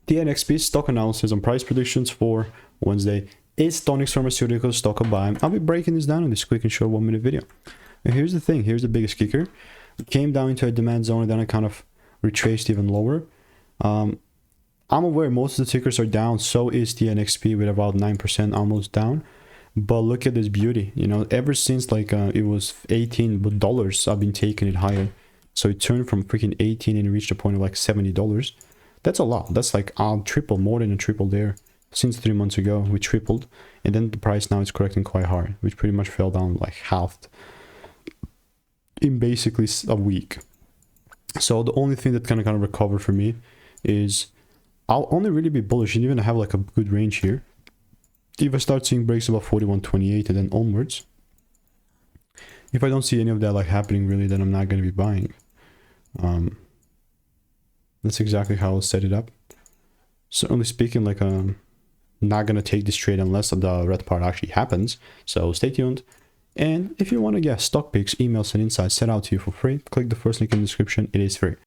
TNXP stock analysis and price predictions for Wednesday. Is Tonix Pharmaceuticals stock a buy? I'll be breaking this down in this quick and short 1 minute video. And here's the thing, here's the biggest kicker. It came down into a demand zone and then it kind of retraced even lower. I'm aware most of the tickers are down, so is TNXP with about 9% almost down. But look at this beauty, you know, ever since like it was $18, I've been taking it higher. So it turned from freaking 18 and reached a point of like $70. That's a lot. That's like triple, more than a triple there. Since 3 months ago, we tripled. And then the price now is correcting quite hard, which pretty much fell down like halved in basically a week. So the only thing that kind of recover for me is I'll only really be bullish and even have like a good range here if I start seeing breaks above 41.28 and then onwards. If I don't see any of that like happening really, then I'm not going to be buying. That's exactly how I'll set it up. Certainly speaking, like not going to take this trade unless the red part actually happens. So stay tuned. And if you want to get stock picks, emails and insights sent out to you for free, click the first link in the description. It is free.